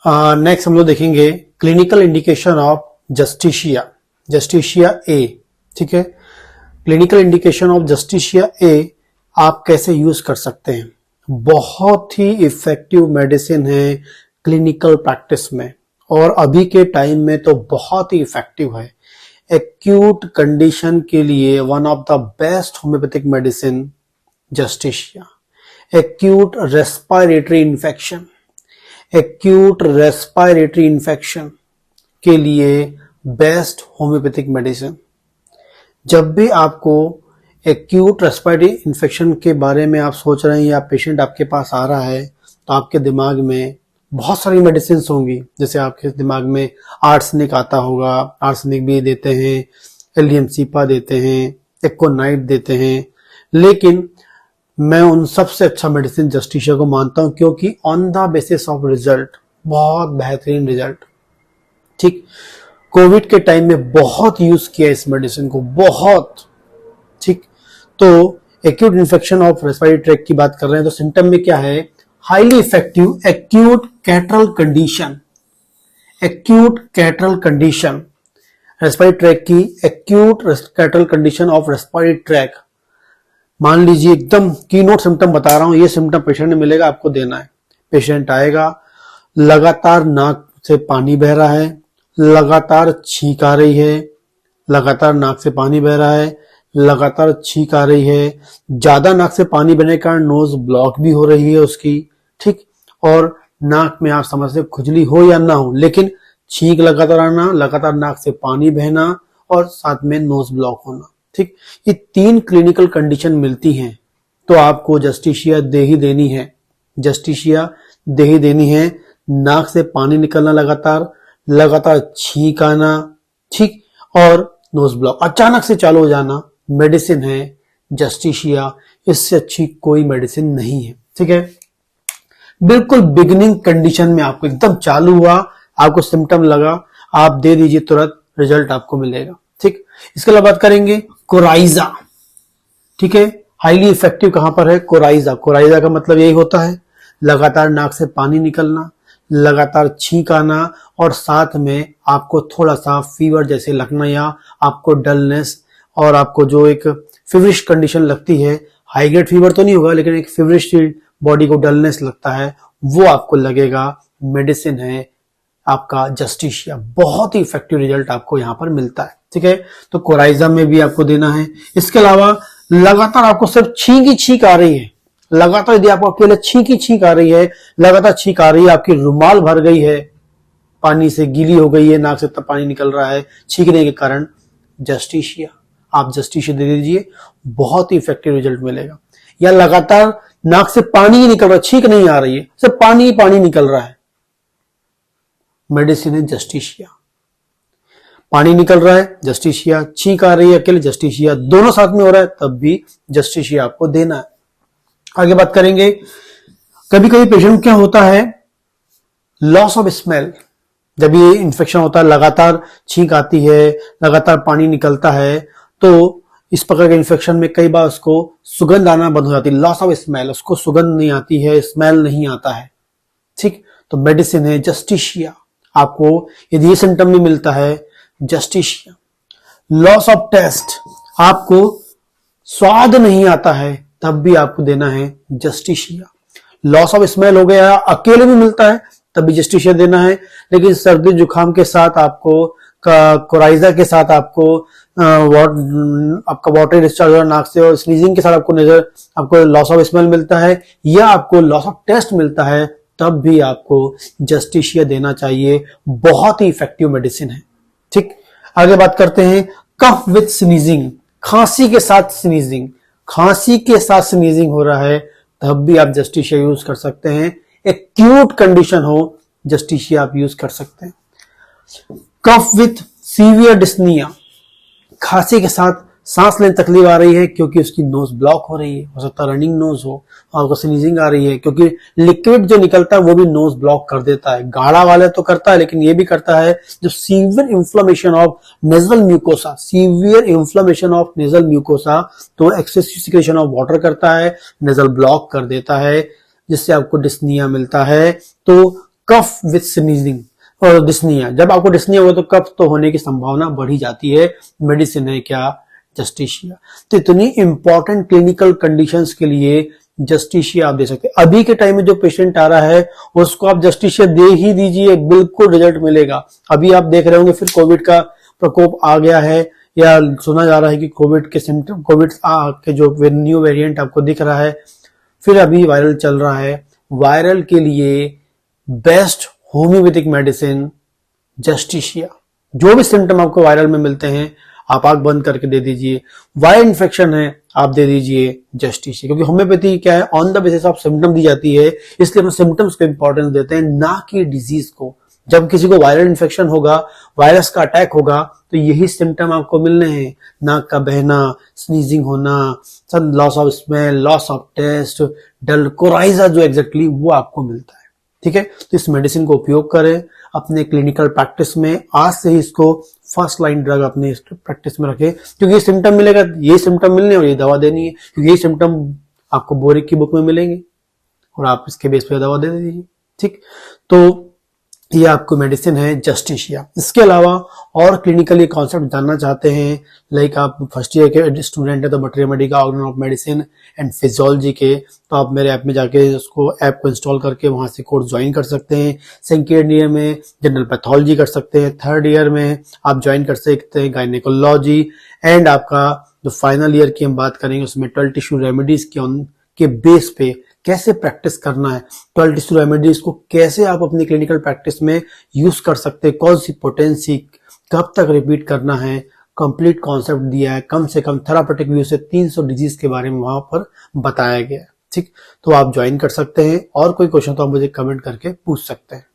Next हम लोग देखेंगे clinical indication of Justicia, Justicia ए। ठीक है, क्लिनिकल इंडिकेशन ऑफ जस्टिशिया ए आप कैसे यूज कर सकते हैं। बहुत ही इफेक्टिव मेडिसिन है क्लिनिकल प्रैक्टिस में, और अभी के टाइम में तो बहुत ही इफेक्टिव है। एक्यूट कंडीशन के लिए one of the best homeopathic medicine Justicia. Acute respiratory infection, acute respiratory infection के लिए बेस्ट होम्योपैथिक मेडिसिन। जब भी आपको एक्यूट रेस्पिरेटरी इन्फेक्शन के बारे में आप सोच रहे हैं या पेशेंट आपके पास आ रहा है, तो आपके दिमाग में बहुत सारी मेडिसिन होंगी। जैसे आपके दिमाग में आर्सेनिक आता होगा, आर्सेनिक भी देते हैं, एलियम सीपा देते हैं, एक्कोनाइट देते हैं, लेकिन मैं उन सबसे अच्छा मेडिसिन जस्टिशिया को मानता हूं, क्योंकि on the basis of result बहुत बेहतरीन रिजल्ट। ठीक, कोविड के टाइम में बहुत यूज किया इस मेडिसिन को, बहुत। ठीक, तो acute infection of respiratory tract की बात कर रहे हैं, तो सिम्टम में क्या है, highly effective acute catarrhal condition. Acute catarrhal condition, respiratory tract की acute catarrhal condition of respiratory tract. मान लीजिए एकदम कीनोट सिम्टम बता रहा हूं, ये सिम्टम पेशेंट ने मिलेगा, आपको देना है। पेशेंट आएगा, लगातार नाक से पानी बह रहा है, लगातार छींक आ रही है, लगातार नाक से पानी बह रहा है, लगातार छींक आ रही है, ज्यादा नाक से पानी बहने के कारण नोज ब्लॉक भी हो रही है उसकी। ठीक, और नाक में आप समझते खुजली हो या ना हो, लेकिन छींक लगातार आना, लगातार नाक से पानी बहना और साथ में नोज ब्लॉक होना। ठीक, ये तीन क्लिनिकल कंडीशन मिलती हैं, तो आपको जस्टिशिया दे ही देनी है। जस्टिशिया दे ही देनी है। नाक से पानी निकलना लगातार, लगातार छींक आना, ठीक, और नोज ब्लॉक अचानक से चालू हो जाना, मेडिसिन है जस्टिशिया। इससे अच्छी कोई मेडिसिन नहीं है। ठीक है, बिल्कुल बिगिनिंग कंडीशन में आपको एकदम चालू हुआ, आपको सिम्टम लगा, आप दे दीजिए, तुरंत रिजल्ट आपको मिलेगा। ठीक, इसके अलावा बात करेंगे कोराइजा। ठीक है, हाईली इफेक्टिव कहां पर है, कोराइजा। कोराइजा का मतलब यही होता है लगातार नाक से पानी निकलना, लगातार छींक आना, और साथ में आपको थोड़ा सा फीवर जैसे लगना, या आपको डलनेस और आपको जो एक फीवरिश कंडीशन लगती है, हाई ग्रेड फीवर तो नहीं होगा, लेकिन एक फीवरिश बॉडी को डलनेस लगता है, वो आपको लगेगा। मेडिसिन है आपका जस्टिशिया, बहुत ही इफेक्टिव रिजल्ट आपको यहां पर मिलता है। ठीक है, तो कोराइजा में भी आपको देना है। इसके अलावा लगातार आपको सिर्फ छींक ही छींक आ रही है, लगातार यदि आपको अकेले छींक ही छींक आ रही है, लगातार छींक आ रही है, आपकी रुमाल भर गई है, पानी से गीली हो गई है, नाक से तब पानी निकल रहा है छींकने के कारण, जस्टिशिया, आप जस्टिशिया दे दीजिए, बहुत ही इफेक्टिव रिजल्ट मिलेगा। या लगातार नाक से पानी ही निकल रहा है, छींक नहीं आ रही है, सिर्फ पानी ही पानी निकल रहा है, मेडिसिन है जस्टिशिया। पानी निकल रहा है जस्टिशिया, छींक आ रही है अकेले जस्टिशिया, दोनों साथ में हो रहा है तब भी जस्टिशिया आपको देना है। आगे बात करेंगे, कभी कभी पेशेंट क्या होता है, लॉस ऑफ स्मेल। जब ये इन्फेक्शन होता है, लगातार छींक आती है, लगातार पानी निकलता है, तो इस प्रकार के इन्फेक्शन में कई बार उसको सुगंध आना बंद हो जाती है, लॉस ऑफ स्मेल, उसको सुगंध नहीं आती है, स्मेल नहीं आता है। ठीक, तो मेडिसिन है जस्टिशिया। आपको यदि ये सिम्टम में मिलता है, जस्टिशिया। लॉस ऑफ टेस्ट, आपको स्वाद नहीं आता है, तब भी आपको देना है जस्टिशिया। लॉस ऑफ स्मेल हो गया, अकेले भी मिलता है तब भी जस्टिशिया देना है, लेकिन सर्दी जुकाम के साथ आपको, कोराइजा के साथ आपको आपका वाटर डिस्चार्ज हो नाक से, और स्नीजिंग के साथ आपको लॉस ऑफ स्मेल मिलता है, या आपको लॉस ऑफ टेस्ट मिलता है, तब भी आपको जस्टिशिया देना चाहिए। बहुत ही इफेक्टिव मेडिसिन है। ठीक, आगे बात करते हैं, कफ विथ स्नीजिंग, खांसी के साथ स्नीजिंग। खांसी के साथ स्नीजिंग हो रहा है, तब भी आप जस्टिशिया यूज कर सकते हैं। एक्यूट कंडीशन हो, जस्टिशिया आप यूज कर सकते हैं। कफ विथ सीवियर डिस्निया, खांसी के साथ सांस लेने तकलीफ आ रही है क्योंकि उसकी नोज ब्लॉक हो रही है, हो सकता है रनिंग नोज हो, और उसको स्नीजिंग आ रही है क्योंकि लिक्विड जो निकलता है वो भी नोज ब्लॉक कर देता है। गाढ़ा वाले तो करता है, लेकिन ये भी करता है जो severe inflammation of nasal mucosa, severe inflammation of nasal mucosa, तो एक्सेसिव सिक्रेशन ऑफ वाटर करता है, नेजल ब्लॉक कर देता है, जिससे आपको डिस्निया मिलता है। तो कफ विथ स्नीजिंग और डिस्निया। जब आपको डिस्निया होगा तो कफ तो होने की संभावना बढ़ी जाती है। मेडिसिन है क्या? जस्टिशिया। तो इतनी इंपॉर्टेंट क्लिनिकल कंडीशंस के लिए जस्टिशिया आप दे सकते हैं। अभी के टाइम में जो पेशेंट आ रहा है उसको आप जस्टिशिया दे ही दीजिए, बिल्कुल रिजल्ट मिलेगा। अभी आप देख रहे होंगे फिर कोविड का प्रकोप आ गया है, या सुना जा रहा है कि कोविड के सिम्टम, कोविड के जो न्यू वेरिएंट आपको दिख रहा है, फिर अभी वायरल चल रहा है। वायरल के लिए बेस्ट होम्योपैथिक मेडिसिन जस्टिशिया। जो भी सिम्टम आपको वायरल में मिलते हैं आप आंख बंद करके दे दीजिए। वायरल इन्फेक्शन है आप दे दीजिए जस्टिशिया, क्योंकि होम्योपैथी क्या है, on the basis of symptom दी जाती है, इसलिए हम सिम्टम्स को इंपॉर्टेंस देते हैं, ना कि डिजीज को। जब किसी को वायरल इन्फेक्शन होगा, वायरस का अटैक होगा, तो यही सिम्टम आपको मिलने हैं, नाक का बहना, स्नीजिंग होना, loss of smell, loss of taste, dull coryza जो एग्जैक्टली वो आपको मिलता है। ठीक है, तो इस मेडिसिन को उपयोग करें अपने क्लिनिकल प्रैक्टिस में। आज से ही इसको फर्स्ट लाइन ड्रग अपने प्रैक्टिस में रखें, क्योंकि ये सिम्टम मिलेगा, ये सिम्टम मिलने और ये दवा देनी है, क्योंकि ये सिम्टम आपको बोरिक की बुक में मिलेंगे और आप इसके बेस पे दवा दे दीजिए। ठीक, तो ये आपको मेडिसिन है जस्टिशिया। इसके अलावा और क्लिनिकली कॉन्सेप्ट जानना चाहते हैं, लाइक आप फर्स्ट ईयर के स्टूडेंट है तो materia medica organon of medicine and physiology के, तो आप मेरे ऐप में जाके उसको ऐप को इंस्टॉल करके वहां से कोर्स ज्वाइन कर सकते हैं। सेकेंड ईयर में जनरल पैथोलॉजी कर सकते हैं। थर्ड ईयर में आप ज्वाइन कर सकते हैं गायनेकोलॉजी। एंड आपका जो फाइनल ईयर की हम बात करेंगे उसमें 12 टिश्यू रेमेडीज के बेस पे कैसे प्रैक्टिस करना है, 12 टिश्यू रेमेडीज को कैसे आप अपनी क्लिनिकल प्रैक्टिस में यूज कर सकते हैं, कौन सी पोटेंसी, कब तक रिपीट करना है, कंप्लीट कॉन्सेप्ट दिया है। कम से कम थेरापेटिक व्यू से 300 डिजीज के बारे में वहां पर बताया गया है। ठीक, तो आप ज्वाइन कर सकते हैं। और कोई क्वेश्चन तो आप मुझे कमेंट करके पूछ सकते हैं।